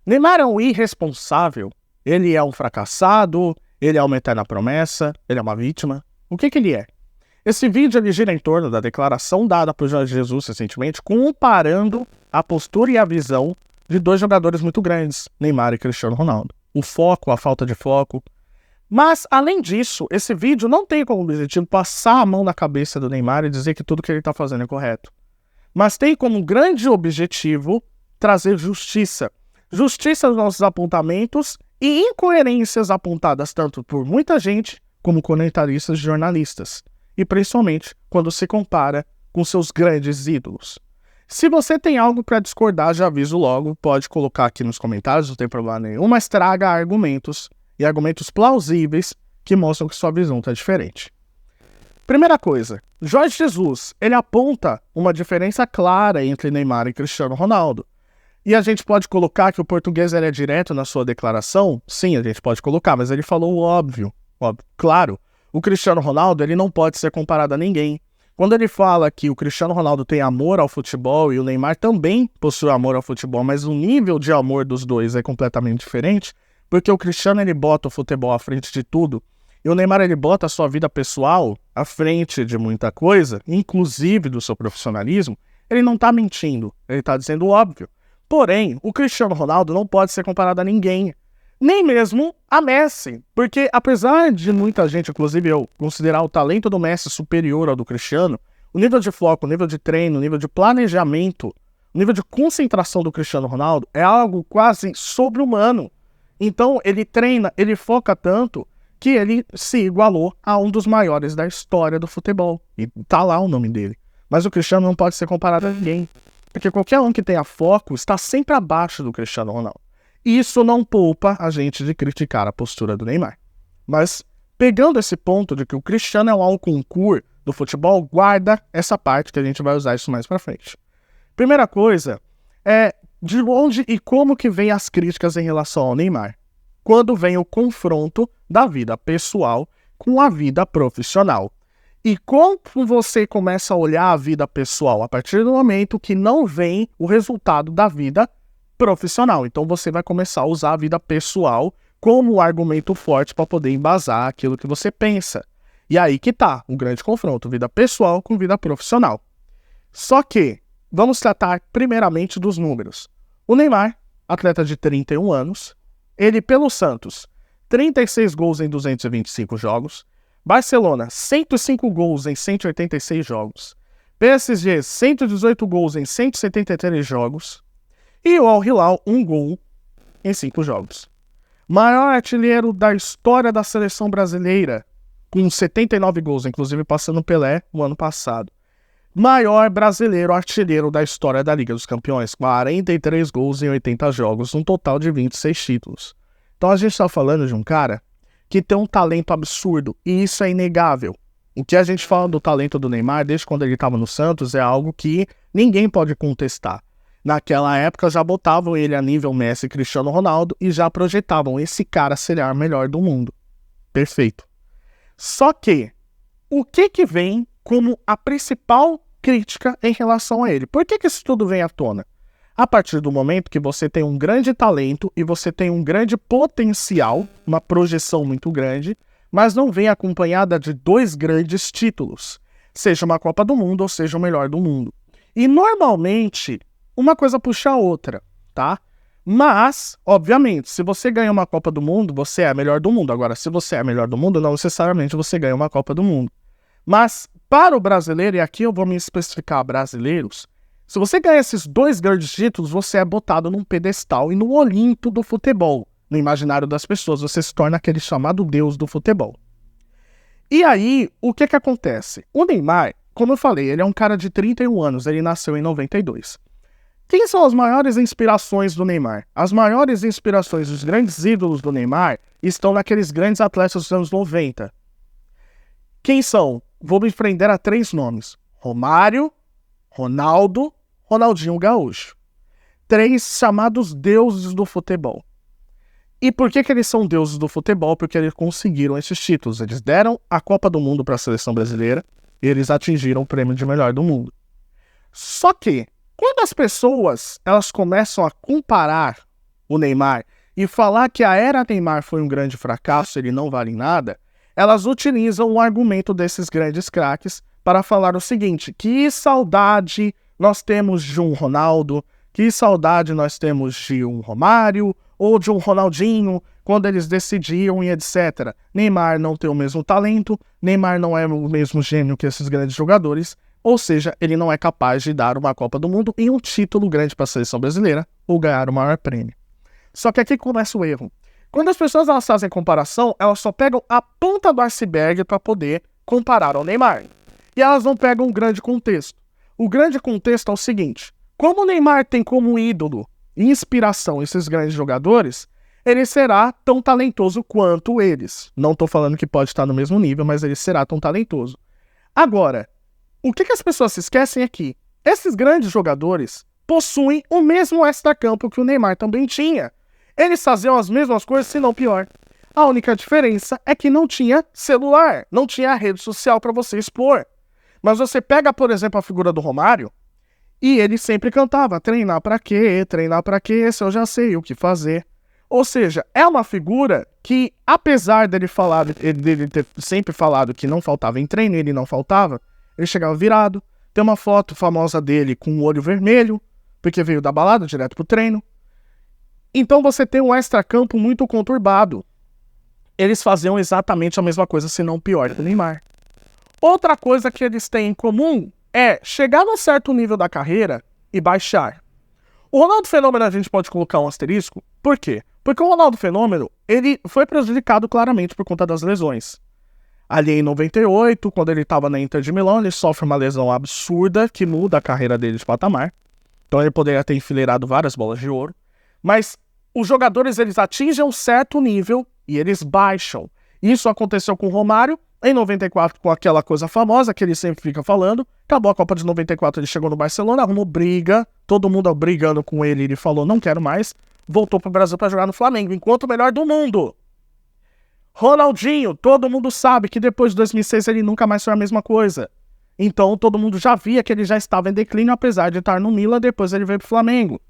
Neymar é um irresponsável? Ele é um fracassado? Ele é uma eterna promessa? Ele é uma vítima? O que ele é? Esse vídeo ele gira em torno da declaração dada por Jorge Jesus recentemente, comparando a postura e a visão de dois jogadores muito grandes, Neymar e Cristiano Ronaldo. O foco, a falta de foco. Mas, além disso, esse vídeo não tem como objetivo passar a mão na cabeça do Neymar e dizer que tudo que ele está fazendo é correto. Mas tem como grande objetivo trazer justiça. Justiça aos nossos apontamentos e incoerências apontadas tanto por muita gente como comentaristas e jornalistas. E principalmente quando se compara com seus grandes ídolos. Se você tem algo para discordar, já aviso logo, pode colocar aqui nos comentários, não tem problema nenhum, mas traga argumentos e argumentos plausíveis que mostram que sua visão está diferente. Primeira coisa, Jorge Jesus, ele aponta uma diferença clara entre Neymar e Cristiano Ronaldo. E a gente pode colocar que o português ele é direto na sua declaração? Sim, a gente pode colocar, mas ele falou o óbvio. Claro, o Cristiano Ronaldo ele não pode ser comparado a ninguém. Quando ele fala que o Cristiano Ronaldo tem amor ao futebol e o Neymar também possui amor ao futebol, mas o nível de amor dos dois é completamente diferente, porque o Cristiano ele bota o futebol à frente de tudo, e o Neymar ele bota a sua vida pessoal à frente de muita coisa, inclusive do seu profissionalismo, ele não está mentindo, ele está dizendo o óbvio. Porém, o Cristiano Ronaldo não pode ser comparado a ninguém, nem mesmo a Messi, porque apesar de muita gente, inclusive eu, considerar o talento do Messi superior ao do Cristiano, o nível de foco, o nível de treino, o nível de planejamento, o nível de concentração do Cristiano Ronaldo é algo quase sobre-humano. Então ele treina, ele foca tanto que ele se igualou a um dos maiores da história do futebol. E tá lá o nome dele. Mas o Cristiano não pode ser comparado a ninguém, porque qualquer um que tenha foco está sempre abaixo do Cristiano Ronaldo. Isso não poupa a gente de criticar a postura do Neymar. Mas, pegando esse ponto de que o Cristiano é um Alconcur do futebol, guarda essa parte que a gente vai usar isso mais pra frente. Primeira coisa é de onde e como que vem as críticas em relação ao Neymar. Quando vem o confronto da vida pessoal com a vida profissional. E como você começa a olhar a vida pessoal? A partir do momento que não vem o resultado da vida profissional. Então você vai começar a usar a vida pessoal como argumento forte para poder embasar aquilo que você pensa. E aí que tá o grande confronto, vida pessoal com vida profissional. Só que, vamos tratar primeiramente dos números. O Neymar, atleta de 31 anos, ele pelo Santos, 36 gols em 225 jogos, Barcelona, 105 gols em 186 jogos, PSG, 118 gols em 173 jogos, e o Al Hilal, 1 gol em 5 jogos. Maior artilheiro da história da seleção brasileira, com 79 gols, inclusive passando Pelé no ano passado. Maior brasileiro artilheiro da história da Liga dos Campeões, 43 gols em 80 jogos, um total de 26 títulos. Então a gente está falando de um cara que tem um talento absurdo, e isso é inegável. O que a gente fala do talento do Neymar, desde quando ele estava no Santos, é algo que ninguém pode contestar. Naquela época já botavam ele a nível Messi e Cristiano Ronaldo e já projetavam esse cara será o melhor do mundo. Perfeito. Só que, o que vem como a principal crítica em relação a ele? Por que isso tudo vem à tona? A partir do momento que você tem um grande talento e você tem um grande potencial, uma projeção muito grande, mas não vem acompanhada de 2 grandes títulos, seja uma Copa do Mundo ou seja o melhor do mundo. E normalmente, uma coisa puxa a outra, tá? Mas, obviamente, se você ganha uma Copa do Mundo, você é a melhor do mundo. Agora, se você é a melhor do mundo, não necessariamente você ganha uma Copa do Mundo. Mas, para o brasileiro, e aqui eu vou me especificar brasileiros, se você ganha esses 2 grandes títulos, você é botado num pedestal e no Olimpo do futebol. No imaginário das pessoas, você se torna aquele chamado deus do futebol. E aí, o que acontece? O Neymar, como eu falei, ele é um cara de 31 anos, ele nasceu em 92. Quem são as maiores inspirações do Neymar? As maiores inspirações dos grandes ídolos do Neymar estão naqueles grandes atletas dos anos 90. Quem são? Vou me prender a 3 nomes. Romário, Ronaldo, Ronaldinho Gaúcho. 3 chamados deuses do futebol. E por que eles são deuses do futebol? Porque eles conseguiram esses títulos. Eles deram a Copa do Mundo para a seleção brasileira e eles atingiram o prêmio de melhor do mundo. Só que, quando as pessoas elas começam a comparar o Neymar, e falar que a era Neymar foi um grande fracasso, ele não vale nada, elas utilizam o argumento desses grandes craques para falar o seguinte: que saudade nós temos de um Ronaldo, que saudade nós temos de um Romário ou de um Ronaldinho, quando eles decidiam e etc. Neymar não tem o mesmo talento, Neymar não é o mesmo gênio que esses grandes jogadores, ou seja, ele não é capaz de dar uma Copa do Mundo e um título grande para a seleção brasileira ou ganhar o maior prêmio. Só que aqui começa o erro. Quando as pessoas elas fazem comparação, elas só pegam a ponta do iceberg para poder comparar ao Neymar. E elas não pegam o grande contexto. O grande contexto é o seguinte: como o Neymar tem como ídolo e inspiração esses grandes jogadores, ele será tão talentoso quanto eles. Não estou falando que pode estar no mesmo nível, mas ele será tão talentoso. Agora, o que as pessoas se esquecem é que esses grandes jogadores possuem o mesmo extracampo que o Neymar também tinha. Eles faziam as mesmas coisas, se não pior. A única diferença é que não tinha celular, não tinha rede social para você expor. Mas você pega, por exemplo, a figura do Romário, e ele sempre cantava: treinar pra quê? Treinar pra quê? Se eu já sei o que fazer. Ou seja, é uma figura que, apesar dele ter sempre falado que não faltava em treino, ele não faltava, ele chegava virado. Tem uma foto famosa dele com o olho vermelho, porque veio da balada direto pro treino. Então você tem um extracampo muito conturbado. Eles faziam exatamente a mesma coisa, se não pior, que o Neymar. Outra coisa que eles têm em comum é chegar num certo nível da carreira e baixar. O Ronaldo Fenômeno a gente pode colocar um asterisco. Por quê? Porque o Ronaldo Fenômeno, ele foi prejudicado claramente por conta das lesões. Ali em 98, quando ele estava na Inter de Milão, ele sofre uma lesão absurda que muda a carreira dele de patamar. Então ele poderia ter enfileirado várias bolas de ouro. Mas os jogadores, eles atingem um certo nível e eles baixam. Isso aconteceu com o Romário em 94, com aquela coisa famosa que ele sempre fica falando. Acabou a Copa de 94, ele chegou no Barcelona, arrumou briga, todo mundo brigando com ele, ele falou: não quero mais. Voltou para o Brasil para jogar no Flamengo, enquanto o melhor do mundo. Ronaldinho, todo mundo sabe que depois de 2006 ele nunca mais foi a mesma coisa. Então todo mundo já via que ele já estava em declínio, apesar de estar no Milan, depois ele veio para o Flamengo.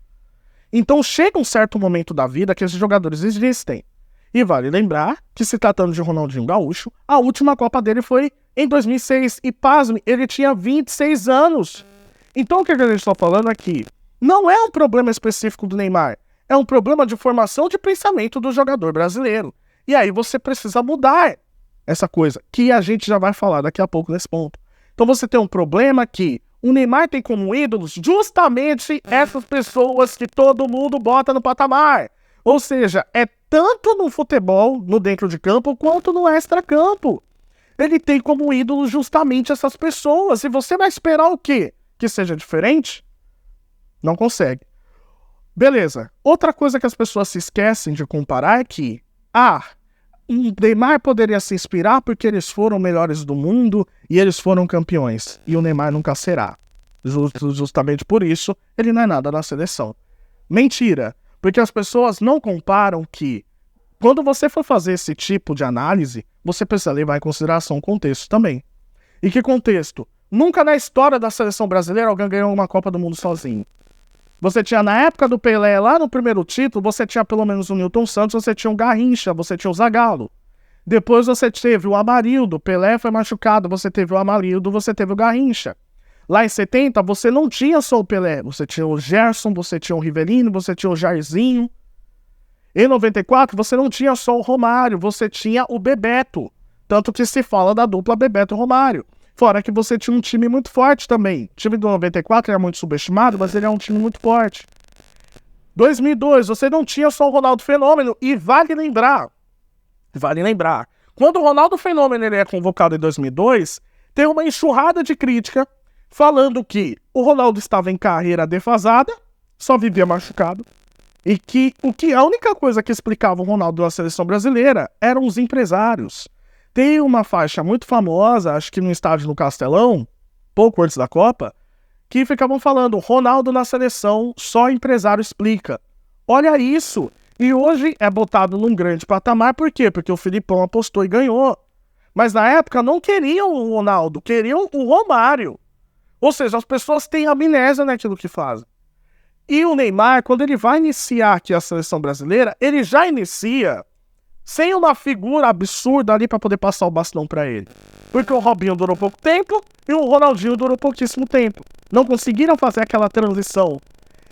Então chega um certo momento da vida que esses jogadores existem. E vale lembrar que, se tratando de Ronaldinho Gaúcho, a última Copa dele foi em 2006. E pasme, ele tinha 26 anos. Então o que a gente está falando aqui não é um problema específico do Neymar. É um problema de formação de pensamento do jogador brasileiro. E aí você precisa mudar essa coisa, que a gente já vai falar daqui a pouco nesse ponto. Então você tem um problema que o Neymar tem como ídolos justamente essas pessoas que todo mundo bota no patamar. Ou seja, é tanto no futebol, no dentro de campo, quanto no extracampo. Ele tem como ídolo justamente essas pessoas. E você vai esperar o quê? Que seja diferente? Não consegue. Beleza. Outra coisa que as pessoas se esquecem de comparar é que o Neymar poderia se inspirar porque eles foram melhores do mundo e eles foram campeões. E o Neymar nunca será. Justamente por isso, ele não é nada na seleção. Mentira. Porque as pessoas não comparam que, quando você for fazer esse tipo de análise, você precisa levar em consideração o contexto também. E que contexto? Nunca na história da seleção brasileira alguém ganhou uma Copa do Mundo sozinho. Você tinha, na época do Pelé, lá no primeiro título, você tinha pelo menos o Nilton Santos, você tinha o Garrincha, você tinha o Zagallo. Depois você teve o Amarildo, Pelé foi machucado, você teve o Amarildo, você teve o Garrincha. Lá em 70, você não tinha só o Pelé, você tinha o Gerson, você tinha o Rivelino, você tinha o Jairzinho. Em 94, você não tinha só o Romário, você tinha o Bebeto. Tanto que se fala da dupla Bebeto-Romário. Fora que você tinha um time muito forte também. O time do 94 era muito subestimado, mas ele é um time muito forte. 2002, você não tinha só o Ronaldo Fenômeno, e vale lembrar, quando o Ronaldo Fenômeno ele é convocado em 2002, tem uma enxurrada de crítica falando que o Ronaldo estava em carreira defasada, só vivia machucado, e que a única coisa que explicava o Ronaldo na seleção brasileira eram os empresários. Tem uma faixa muito famosa, acho que no estádio no Castelão, pouco antes da Copa, que ficavam falando: Ronaldo na seleção, só empresário explica. Olha isso! E hoje é botado num grande patamar, por quê? Porque o Filipão apostou e ganhou. Mas na época não queriam o Ronaldo, queriam o Romário. Ou seja, as pessoas têm amnésia naquilo que fazem. E o Neymar, quando ele vai iniciar aqui a seleção brasileira, ele já inicia sem uma figura absurda ali para poder passar o bastão para ele. Porque o Robinho durou pouco tempo e o Ronaldinho durou pouquíssimo tempo. Não conseguiram fazer aquela transição.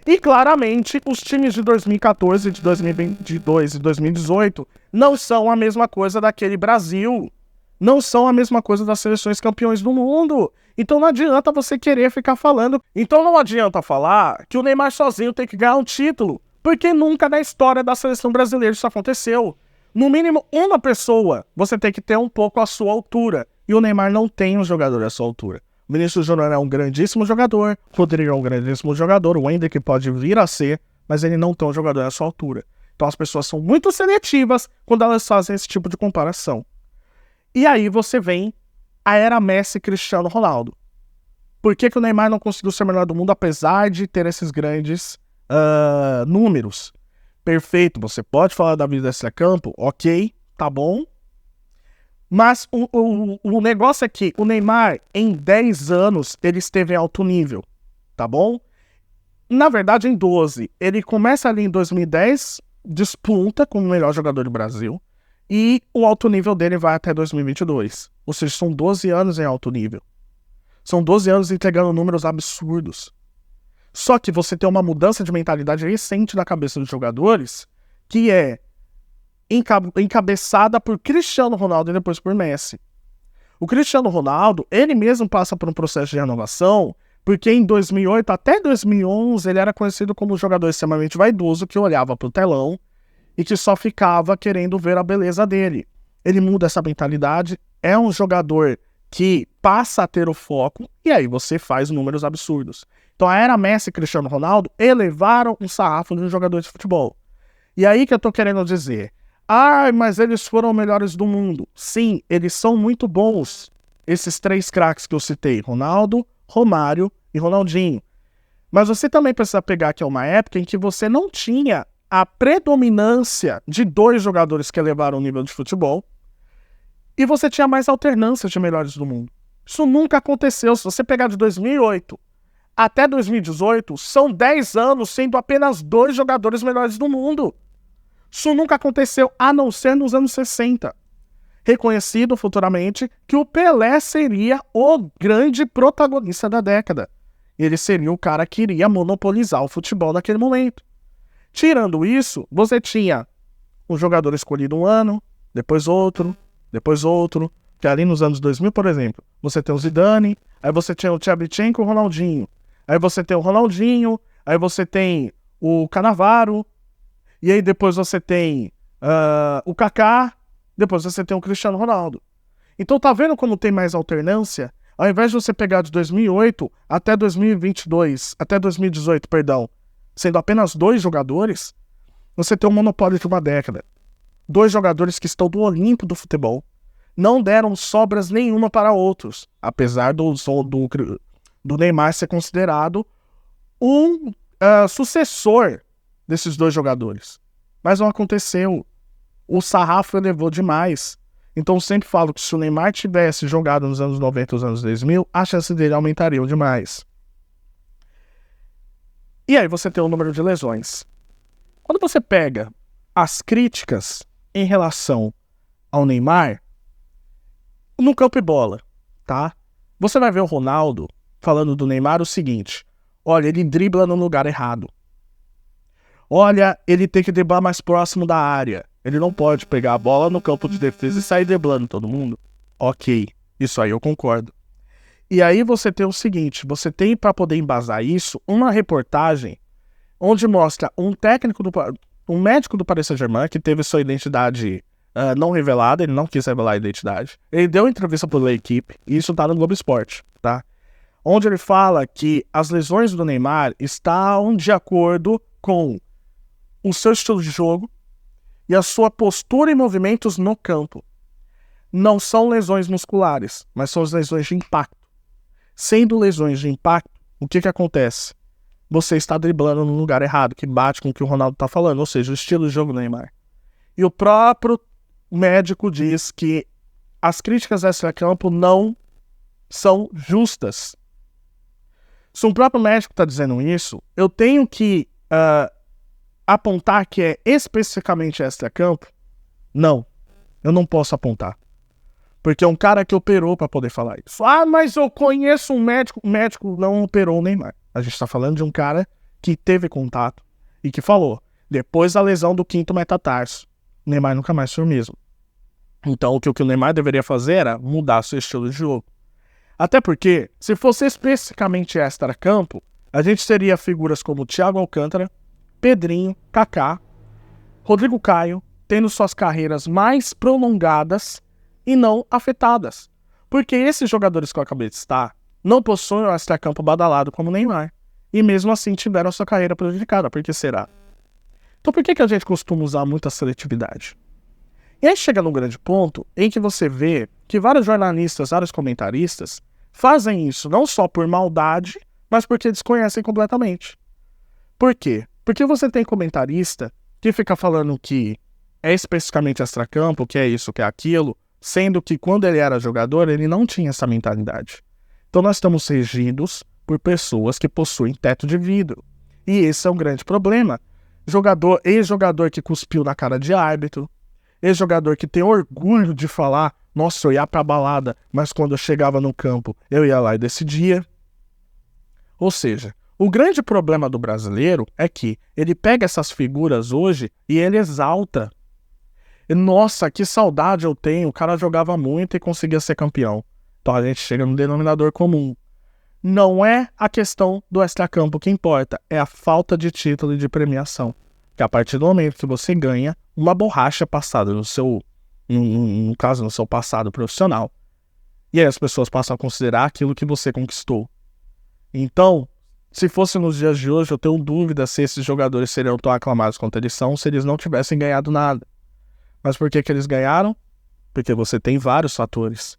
E claramente, os times de 2014, de 2022 e 2018 não são a mesma coisa daquele Brasil. Não são a mesma coisa das seleções campeões do mundo. Então não adianta você querer ficar falando. Então não adianta falar que o Neymar sozinho tem que ganhar um título. Porque nunca na história da seleção brasileira isso aconteceu. No mínimo, uma pessoa você tem que ter um pouco a sua altura. E o Neymar não tem um jogador à sua altura. O Vinícius Júnior é um grandíssimo jogador, o Rodrigo é um grandíssimo jogador, o Hendrick pode vir a ser, mas ele não tem um jogador à sua altura. Então as pessoas são muito seletivas quando elas fazem esse tipo de comparação. E aí você vem a era Messi e Cristiano Ronaldo. Por que o Neymar não conseguiu ser o melhor do mundo, apesar de ter esses grandes números? Perfeito, você pode falar da vida desse campo, ok, tá bom. Mas o negócio é que o Neymar, em 10 anos, ele esteve em alto nível, tá bom? Na verdade, em 12. Ele começa ali em 2010, desponta como o melhor jogador do Brasil, e o alto nível dele vai até 2022. Ou seja, são 12 anos em alto nível. São 12 anos entregando números absurdos. Só que você tem uma mudança de mentalidade recente na cabeça dos jogadores, que é encabeçada por Cristiano Ronaldo e depois por Messi. O Cristiano Ronaldo, ele mesmo passa por um processo de renovação, porque em 2008 até 2011 ele era conhecido como um jogador extremamente vaidoso que olhava para o telão e que só ficava querendo ver a beleza dele. Ele muda essa mentalidade, é um jogador que passa a ter o foco e aí você faz números absurdos. Então a era Messi e Cristiano Ronaldo elevaram um sarrafo de um jogador de futebol. E aí que eu tô querendo dizer, mas eles foram os melhores do mundo. Sim, eles são muito bons. Esses 3 craques que eu citei, Ronaldo, Romário e Ronaldinho. Mas você também precisa pegar que é uma época em que você não tinha a predominância de 2 jogadores que elevaram o nível de futebol e você tinha mais alternância de melhores do mundo. Isso nunca aconteceu. Se você pegar de 2008 até 2018, são 10 anos sendo apenas 2 jogadores melhores do mundo. Isso nunca aconteceu, a não ser nos anos 60. Reconhecido futuramente que o Pelé seria o grande protagonista da década. Ele seria o cara que iria monopolizar o futebol naquele momento. Tirando isso, você tinha um jogador escolhido um ano, depois outro, que ali nos anos 2000, por exemplo, você tem o Zidane, aí você tem o Tchevchenko e o Ronaldinho, aí você tem o Ronaldinho, aí você tem o Cannavaro, e aí depois você tem o Kaká, depois você tem o Cristiano Ronaldo. Então tá vendo como tem mais alternância? Ao invés de você pegar de 2008 até 2018, sendo apenas 2 jogadores, você tem um monopólio de uma década. 2 jogadores que estão do Olimpo do futebol. Não deram sobras nenhuma para outros, apesar do Neymar ser considerado um sucessor desses 2 jogadores. Mas não aconteceu. O sarrafo elevou demais. Então eu sempre falo que se o Neymar tivesse jogado nos anos 90 e nos anos 2000, a chance dele aumentaria demais. E aí você tem o número de lesões. Quando você pega as críticas em relação ao Neymar, no campo e bola, tá? Você vai ver o Ronaldo falando do Neymar o seguinte: olha, ele dribla no lugar errado. Olha, ele tem que driblar mais próximo da área. Ele não pode pegar a bola no campo de defesa e sair driblando todo mundo. Ok, isso aí eu concordo. E aí você tem o seguinte, você tem, para poder embasar isso, uma reportagem onde mostra um médico do Paris Saint-Germain que teve sua identidade não revelada, ele não quis revelar a identidade. Ele deu entrevista para a equipe, e isso tá no Globo Esporte, tá? Onde ele fala que as lesões do Neymar estão de acordo com o seu estilo de jogo e a sua postura e movimentos no campo. Não são lesões musculares, mas são as lesões de impacto. Sendo lesões de impacto, o que acontece? Você está driblando no lugar errado, que bate com o que o Ronaldo está falando, ou seja, o estilo de jogo do Neymar. E o próprio médico diz que as críticas a esse campo não são justas. Se um próprio médico está dizendo isso, eu tenho que apontar que é especificamente extracampo? Não, eu não posso apontar. Porque é um cara que operou para poder falar isso. Ah, mas eu conheço um médico. O médico não operou o Neymar. A gente está falando de um cara que teve contato e que falou, depois da lesão do quinto metatarso, o Neymar nunca mais foi o mesmo. Então, o que o Neymar deveria fazer era mudar seu estilo de jogo. Até porque, se fosse especificamente extra-campo, a gente teria figuras como Thiago Alcântara, Pedrinho, Kaká, Rodrigo Caio, tendo suas carreiras mais prolongadas e não afetadas. Porque esses jogadores que eu acabei de citar não possuem um extra-campo badalado como o Neymar. E mesmo assim tiveram sua carreira prejudicada. Por que será? Então por que a gente costuma usar muita seletividade? E aí chega num grande ponto em que você vê que vários jornalistas, vários comentaristas fazem isso não só por maldade, mas porque desconhecem completamente. Por quê? Porque você tem comentarista que fica falando que é especificamente extracampo, que é isso, que é aquilo, sendo que quando ele era jogador, ele não tinha essa mentalidade. Então nós estamos regidos por pessoas que possuem teto de vidro. E esse é um grande problema. Ex-jogador que cuspiu na cara de árbitro, ex-jogador que tem orgulho de falar, nossa, eu ia pra balada, mas quando eu chegava no campo, eu ia lá e decidia. Ou seja, o grande problema do brasileiro é que ele pega essas figuras hoje e ele exalta. Nossa, que saudade eu tenho, o cara jogava muito e conseguia ser campeão. Então a gente chega no denominador comum. Não é a questão do extracampo que importa, é a falta de título e de premiação. Que a partir do momento que você ganha uma borracha passada no seu passado profissional, e aí as pessoas passam a considerar aquilo que você conquistou. Então, se fosse nos dias de hoje, eu tenho dúvida se esses jogadores seriam tão aclamados quanto eles são se eles não tivessem ganhado nada. Mas por que eles ganharam? Porque você tem vários fatores,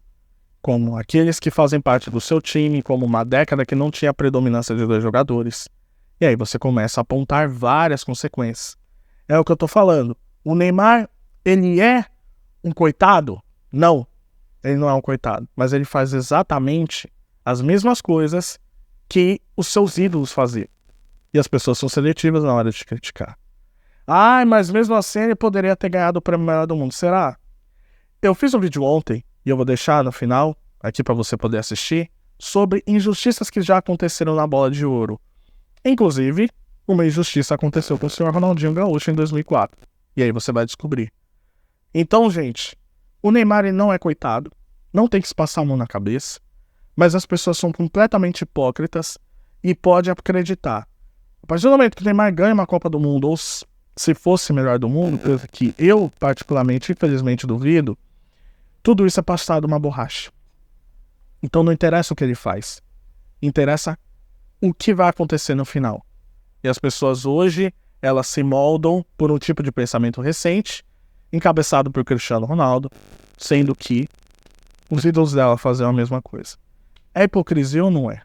como aqueles que fazem parte do seu time, como uma década que não tinha predominância de 2 jogadores. E aí você começa a apontar várias consequências. É o que eu tô falando. O Neymar, ele é um coitado? Não, ele não é um coitado. Mas ele faz exatamente as mesmas coisas que os seus ídolos faziam. E as pessoas são seletivas na hora de criticar. Ah, mas mesmo assim ele poderia ter ganhado o prêmio melhor do mundo. Será? Eu fiz um vídeo ontem, e eu vou deixar no final, aqui para você poder assistir, sobre injustiças que já aconteceram na Bola de Ouro. Inclusive, uma injustiça aconteceu com o senhor Ronaldinho Gaúcho em 2004. E aí você vai descobrir. Então, gente, o Neymar ele não é coitado, não tem que se passar a mão na cabeça, mas as pessoas são completamente hipócritas e podem acreditar. A partir do momento que o Neymar ganha uma Copa do Mundo, ou se fosse melhor do mundo, coisa que eu, particularmente, infelizmente duvido, tudo isso é passado uma borracha. Então não interessa o que ele faz. Interessa o que vai acontecer no final. E as pessoas hoje, elas se moldam por um tipo de pensamento recente, encabeçado por Cristiano Ronaldo, sendo que os ídolos dela fazem a mesma coisa. É hipocrisia ou não é?